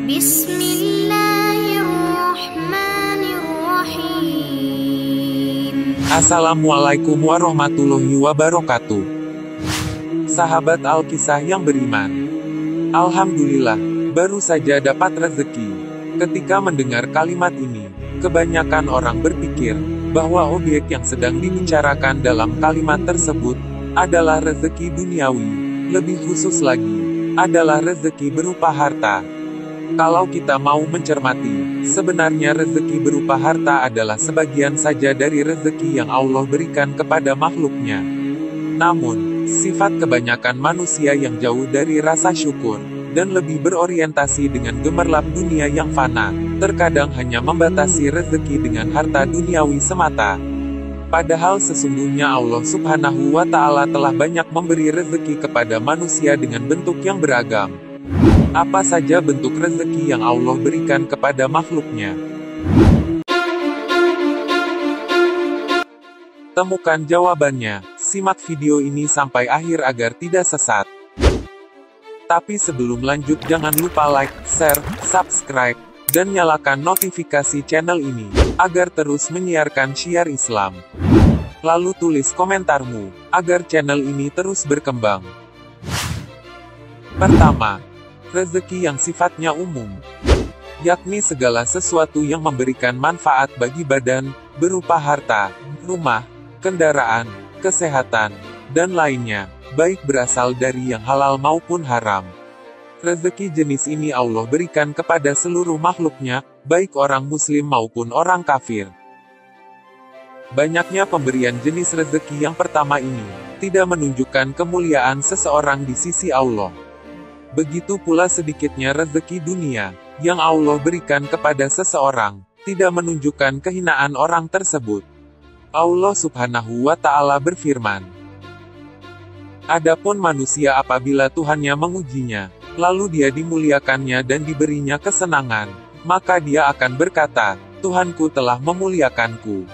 Bismillahirrahmanirrahim. Assalamualaikum warahmatullahi wabarakatuh. Sahabat Alkisah yang beriman. Alhamdulillah, baru saja dapat rezeki. Ketika mendengar kalimat ini, kebanyakan orang berpikir bahwa objek yang sedang dibicarakan dalam kalimat tersebut adalah rezeki duniawi. Lebih khusus lagi, adalah rezeki berupa harta. Kalau kita mau mencermati, sebenarnya rezeki berupa harta adalah sebagian saja dari rezeki yang Allah berikan kepada makhluknya. Namun, sifat kebanyakan manusia yang jauh dari rasa syukur, dan lebih berorientasi dengan gemerlap dunia yang fana, terkadang hanya membatasi rezeki dengan harta duniawi semata. Padahal sesungguhnya Allah Subhanahu wa Ta'ala telah banyak memberi rezeki kepada manusia dengan bentuk yang beragam. Apa saja bentuk rezeki yang Allah berikan kepada makhluknya? Temukan jawabannya, simak video ini sampai akhir agar tidak sesat. Tapi sebelum lanjut jangan lupa like, share, subscribe, dan nyalakan notifikasi channel ini, agar terus menyiarkan syiar Islam. Lalu tulis komentarmu, agar channel ini terus berkembang. Pertama, rezeki yang sifatnya umum, yakni segala sesuatu yang memberikan manfaat bagi badan, berupa harta, rumah, kendaraan, kesehatan, dan lainnya, baik berasal dari yang halal maupun haram. Rezeki jenis ini Allah berikan kepada seluruh makhluknya, baik orang muslim maupun orang kafir. Banyaknya pemberian jenis rezeki yang pertama ini, tidak menunjukkan kemuliaan seseorang di sisi Allah. Begitu pula sedikitnya rezeki dunia, yang Allah berikan kepada seseorang, tidak menunjukkan kehinaan orang tersebut. Allah Subhanahu wa Ta'ala berfirman, "Adapun manusia apabila Tuhannya mengujinya, lalu dia dimuliakannya dan diberinya kesenangan, maka dia akan berkata, Tuhanku telah memuliakanku.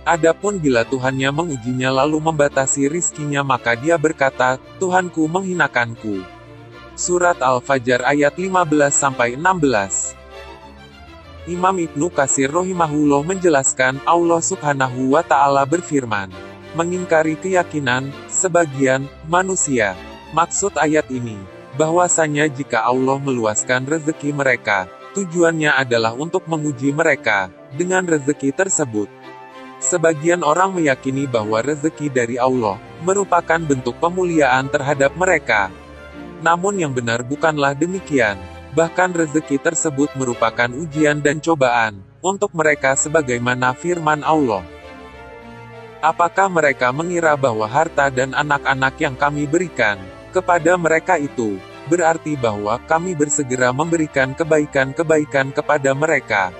Adapun bila Tuhannya mengujinya lalu membatasi rizkinya maka dia berkata, Tuhanku menghinakanku." Surat Al-Fajr ayat 15-16. Imam Ibnu Katsir rahimahullah menjelaskan, Allah Subhanahu wa Ta'ala berfirman, mengingkari keyakinan sebagian manusia. Maksud ayat ini, bahwasanya jika Allah meluaskan rezeki mereka, tujuannya adalah untuk menguji mereka dengan rezeki tersebut. Sebagian orang meyakini bahwa rezeki dari Allah merupakan bentuk pemuliaan terhadap mereka. Namun yang benar bukanlah demikian. Bahkan rezeki tersebut merupakan ujian dan cobaan untuk mereka sebagaimana firman Allah. Apakah mereka mengira bahwa harta dan anak-anak yang kami berikan kepada mereka itu berarti bahwa kami bersegera memberikan kebaikan-kebaikan kepada mereka?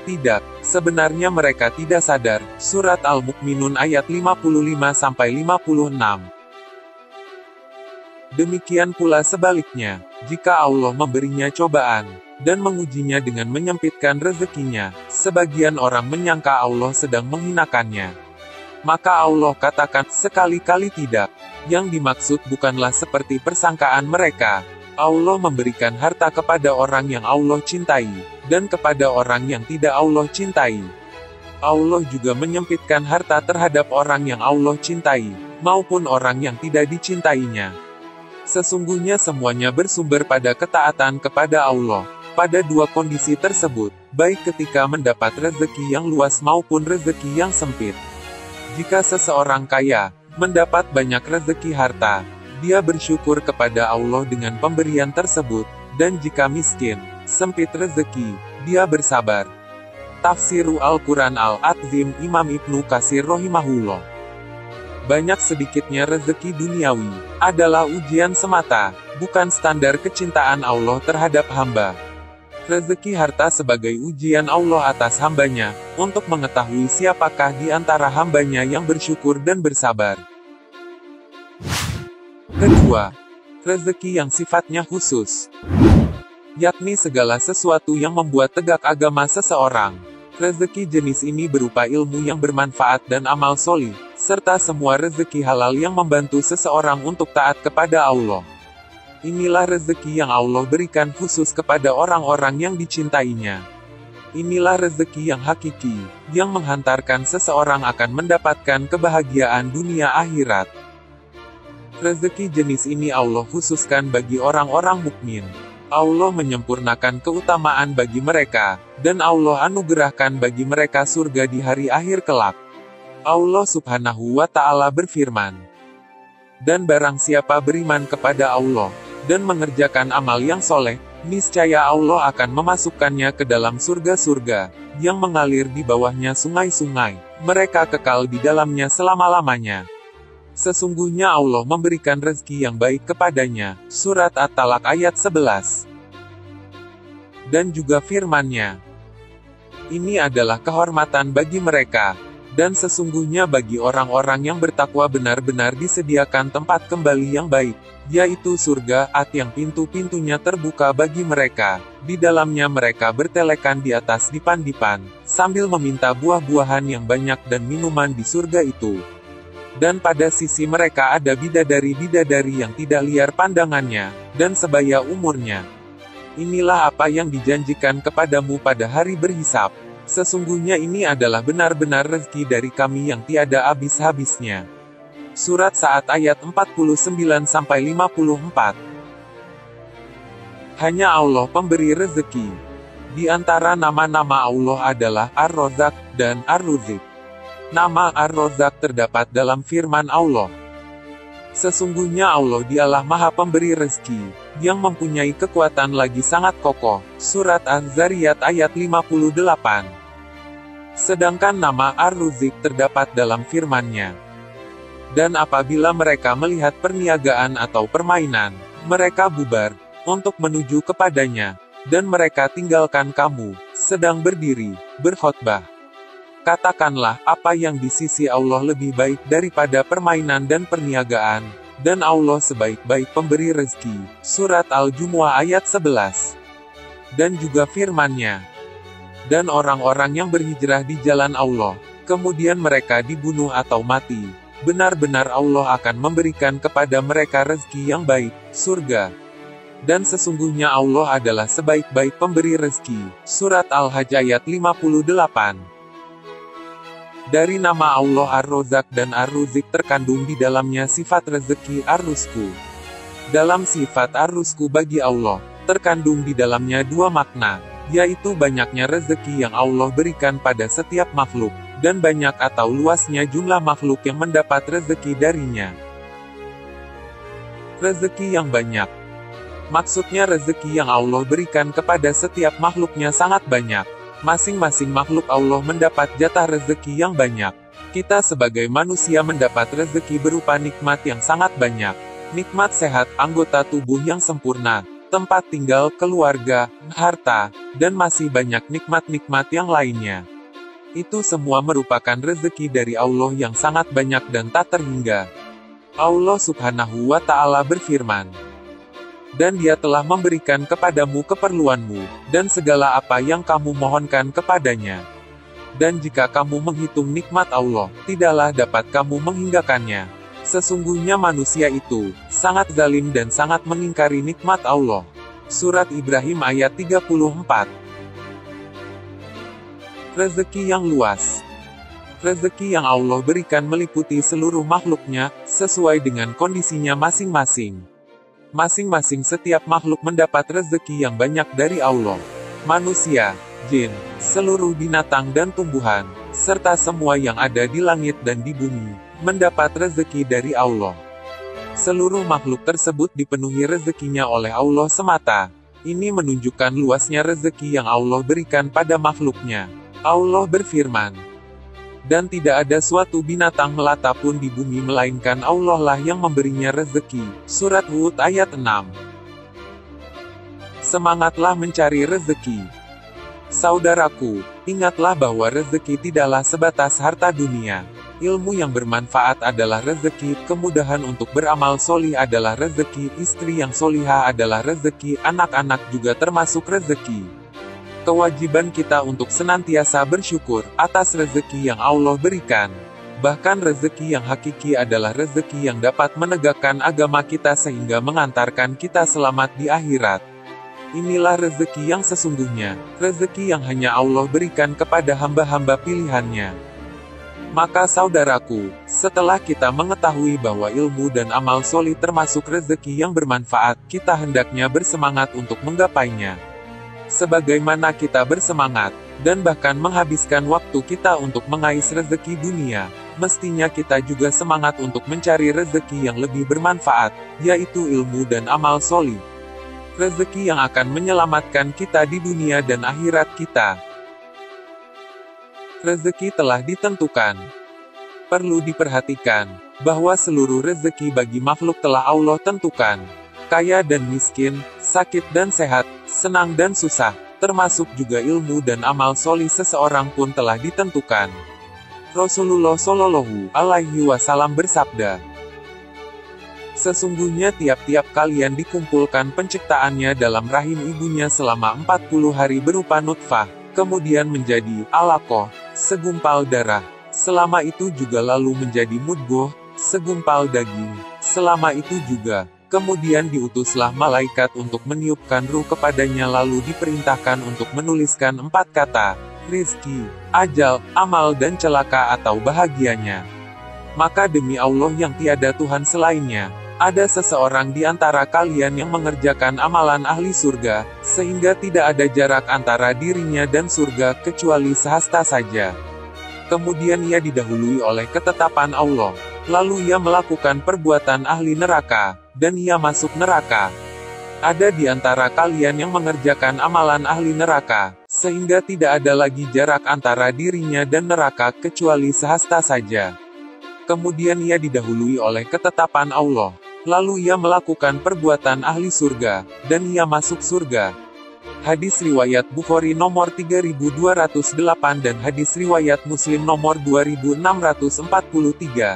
Tidak, sebenarnya mereka tidak sadar. Surat Al-Mukminun ayat 55-56. Demikian pula sebaliknya, jika Allah memberinya cobaan, dan mengujinya dengan menyempitkan rezekinya, sebagian orang menyangka Allah sedang menghinakannya. Maka Allah katakan, sekali-kali tidak. Yang dimaksud bukanlah seperti persangkaan mereka. Allah memberikan harta kepada orang yang Allah cintai, dan kepada orang yang tidak Allah cintai. Allah juga menyempitkan harta terhadap orang yang Allah cintai, maupun orang yang tidak dicintainya. Sesungguhnya semuanya bersumber pada ketaatan kepada Allah. Pada dua kondisi tersebut, baik ketika mendapat rezeki yang luas maupun rezeki yang sempit. Jika seseorang kaya, mendapat banyak rezeki harta, dia bersyukur kepada Allah dengan pemberian tersebut, dan jika miskin, sempit rezeki, dia bersabar. Tafsiru Al-Quran Al-Adzim Imam Ibnu Katsir rahimahullah. Banyak sedikitnya rezeki duniawi adalah ujian semata, bukan standar kecintaan Allah terhadap hamba. Rezeki harta sebagai ujian Allah atas hambanya, untuk mengetahui siapakah di antara hambanya yang bersyukur dan bersabar. Kedua, rezeki yang sifatnya khusus, yakni segala sesuatu yang membuat tegak agama seseorang. Rezeki jenis ini berupa ilmu yang bermanfaat dan amal solih, serta semua rezeki halal yang membantu seseorang untuk taat kepada Allah. Inilah rezeki yang Allah berikan khusus kepada orang-orang yang dicintainya. Inilah rezeki yang hakiki, yang menghantarkan seseorang akan mendapatkan kebahagiaan dunia akhirat. Rezeki jenis ini Allah khususkan bagi orang-orang mukmin. Allah menyempurnakan keutamaan bagi mereka, dan Allah anugerahkan bagi mereka surga di hari akhir kelak. Allah Subhanahu wa Ta'ala berfirman, "Dan barang siapa beriman kepada Allah, dan mengerjakan amal yang soleh, niscaya Allah akan memasukkannya ke dalam surga-surga, yang mengalir di bawahnya sungai-sungai, mereka kekal di dalamnya selama-lamanya. Sesungguhnya Allah memberikan rezeki yang baik kepadanya." Surat At-Talaq ayat 11. Dan juga firman-Nya, "Ini adalah kehormatan bagi mereka, dan sesungguhnya bagi orang-orang yang bertakwa benar-benar disediakan tempat kembali yang baik, yaitu surga, yang pintu-pintunya terbuka bagi mereka. Di dalamnya mereka bertelekan di atas dipan-dipan, sambil meminta buah-buahan yang banyak dan minuman di surga itu. Dan pada sisi mereka ada bidadari-bidadari yang tidak liar pandangannya, dan sebaya umurnya. Inilah apa yang dijanjikan kepadamu pada hari berhisab. Sesungguhnya ini adalah benar-benar rezeki dari kami yang tiada habis-habisnya." Surat Sa'ad ayat 49-54. Hanya Allah pemberi rezeki. Di antara nama-nama Allah adalah Ar-Razzaq dan Ar-Ruzik. Nama Ar-Razzaq terdapat dalam firman Allah, "Sesungguhnya Allah dialah Maha Pemberi rezeki, yang mempunyai kekuatan lagi sangat kokoh." Surat Az-Zariyat ayat 58. Sedangkan nama Ar-Ruzik terdapat dalam firman-Nya, "Dan apabila mereka melihat perniagaan atau permainan, mereka bubar untuk menuju kepadanya, dan mereka tinggalkan kamu, sedang berdiri, berkhotbah. Katakanlah, apa yang di sisi Allah lebih baik daripada permainan dan perniagaan, dan Allah sebaik-baik pemberi rezeki." Surat Al-Jumu'ah ayat 11. Dan juga firman-Nya, "Dan orang-orang yang berhijrah di jalan Allah, kemudian mereka dibunuh atau mati, benar-benar Allah akan memberikan kepada mereka rezeki yang baik, surga. Dan sesungguhnya Allah adalah sebaik-baik pemberi rezeki." Surat Al-Hajj ayat 58. Dari nama Allah Ar-Razzaq dan Ar-Ruzik terkandung di dalamnya sifat rezeki Ar-Rizku. Dalam sifat Ar-Rizku bagi Allah, terkandung di dalamnya dua makna, yaitu banyaknya rezeki yang Allah berikan pada setiap makhluk, dan banyak atau luasnya jumlah makhluk yang mendapat rezeki darinya. Rezeki yang banyak. Maksudnya rezeki yang Allah berikan kepada setiap makhluknya sangat banyak. Masing-masing makhluk Allah mendapat jatah rezeki yang banyak. Kita sebagai manusia mendapat rezeki berupa nikmat yang sangat banyak. Nikmat sehat, anggota tubuh yang sempurna, tempat tinggal, keluarga, harta, dan masih banyak nikmat-nikmat yang lainnya. Itu semua merupakan rezeki dari Allah yang sangat banyak dan tak terhingga. Allah Subhanahu wa Ta'ala berfirman, "Dan Dia telah memberikan kepadamu keperluanmu, dan segala apa yang kamu mohonkan kepadanya. Dan jika kamu menghitung nikmat Allah, tidaklah dapat kamu menghinggakannya. Sesungguhnya manusia itu sangat zalim dan sangat mengingkari nikmat Allah." Surat Ibrahim ayat 34. Rezeki yang luas. Rezeki yang Allah berikan meliputi seluruh makhluknya, sesuai dengan kondisinya masing-masing. Masing-masing setiap makhluk mendapat rezeki yang banyak dari Allah. Manusia, jin, seluruh binatang dan tumbuhan, serta semua yang ada di langit dan di bumi, mendapat rezeki dari Allah. Seluruh makhluk tersebut dipenuhi rezekinya oleh Allah semata. Ini menunjukkan luasnya rezeki yang Allah berikan pada makhluknya. Allah berfirman, "Dan tidak ada suatu binatang melata pun di bumi melainkan Allah lah yang memberinya rezeki." Surat Hud ayat 6. Semangatlah mencari rezeki. Saudaraku, ingatlah bahwa rezeki tidaklah sebatas harta dunia. Ilmu yang bermanfaat adalah rezeki, kemudahan untuk beramal solih adalah rezeki, istri yang solihah adalah rezeki, anak-anak juga termasuk rezeki. Kewajiban kita untuk senantiasa bersyukur atas rezeki yang Allah berikan. Bahkan rezeki yang hakiki adalah rezeki yang dapat menegakkan agama kita sehingga mengantarkan kita selamat di akhirat. Inilah rezeki yang sesungguhnya, rezeki yang hanya Allah berikan kepada hamba-hamba pilihannya. Maka saudaraku, setelah kita mengetahui bahwa ilmu dan amal solih termasuk rezeki yang bermanfaat, kita hendaknya bersemangat untuk menggapainya. Sebagaimana kita bersemangat, dan bahkan menghabiskan waktu kita untuk mengais rezeki dunia, mestinya kita juga semangat untuk mencari rezeki yang lebih bermanfaat, yaitu ilmu dan amal solih. Rezeki yang akan menyelamatkan kita di dunia dan akhirat kita. Rezeki telah ditentukan. Perlu diperhatikan, bahwa seluruh rezeki bagi makhluk telah Allah tentukan. Kaya dan miskin, sakit dan sehat, senang dan susah, termasuk juga ilmu dan amal solih seseorang pun telah ditentukan. Rasulullah Shallallahu Alaihi Wasallam bersabda, sesungguhnya tiap-tiap kalian dikumpulkan penciptaannya dalam rahim ibunya selama 40 hari berupa nutfah, kemudian menjadi alaqah, segumpal darah. Selama itu juga lalu menjadi mudghah, segumpal daging. Selama itu juga, kemudian diutuslah malaikat untuk meniupkan ruh kepadanya lalu diperintahkan untuk menuliskan 4 kata, rizki, ajal, amal dan celaka atau bahagianya. Maka demi Allah yang tiada Tuhan selainnya, ada seseorang di antara kalian yang mengerjakan amalan ahli surga, sehingga tidak ada jarak antara dirinya dan surga kecuali sehasta saja. Kemudian ia didahului oleh ketetapan Allah, lalu ia melakukan perbuatan ahli neraka, dan ia masuk neraka. Ada di antara kalian yang mengerjakan amalan ahli neraka, sehingga tidak ada lagi jarak antara dirinya dan neraka kecuali sehasta saja. Kemudian ia didahului oleh ketetapan Allah, lalu ia melakukan perbuatan ahli surga, dan ia masuk surga. Hadis riwayat Bukhari nomor 3208 dan hadis riwayat Muslim nomor 2643.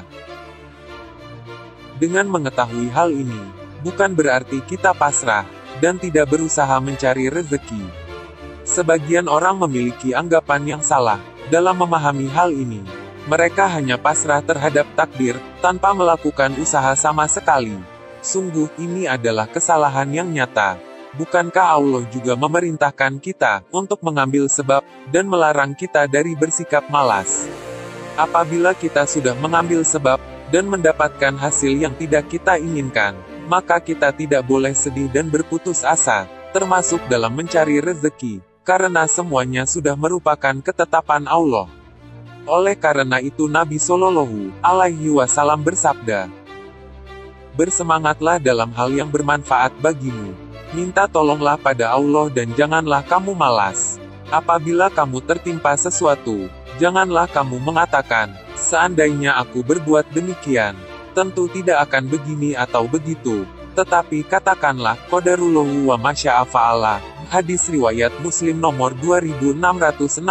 Dengan mengetahui hal ini, bukan berarti kita pasrah, dan tidak berusaha mencari rezeki. Sebagian orang memiliki anggapan yang salah, dalam memahami hal ini. Mereka hanya pasrah terhadap takdir, tanpa melakukan usaha sama sekali. Sungguh, ini adalah kesalahan yang nyata. Bukankah Allah juga memerintahkan kita untuk mengambil sebab, dan melarang kita dari bersikap malas? Apabila kita sudah mengambil sebab, dan mendapatkan hasil yang tidak kita inginkan, maka kita tidak boleh sedih dan berputus asa, termasuk dalam mencari rezeki, karena semuanya sudah merupakan ketetapan Allah. Oleh karena itu Nabi Shallallahu Alaihi Wasallam bersabda, bersemangatlah dalam hal yang bermanfaat bagimu. Minta tolonglah pada Allah dan janganlah kamu malas. Apabila kamu tertimpa sesuatu, janganlah kamu mengatakan, seandainya aku berbuat demikian, tentu tidak akan begini atau begitu. Tetapi katakanlah, qadarullahu wa masya'a fa'ala. Hadis riwayat Muslim nomor 2664.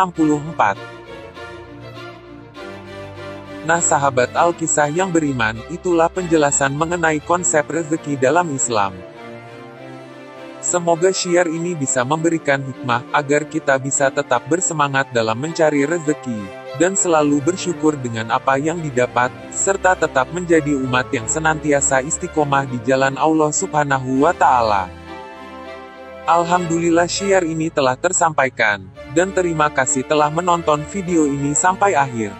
Nah sahabat Al-Kisah yang beriman, itulah penjelasan mengenai konsep rezeki dalam Islam. Semoga syiar ini bisa memberikan hikmah, agar kita bisa tetap bersemangat dalam mencari rezeki, dan selalu bersyukur dengan apa yang didapat, serta tetap menjadi umat yang senantiasa istiqomah di jalan Allah Subhanahu wa Ta'ala. Alhamdulillah syiar ini telah tersampaikan, dan terima kasih telah menonton video ini sampai akhir.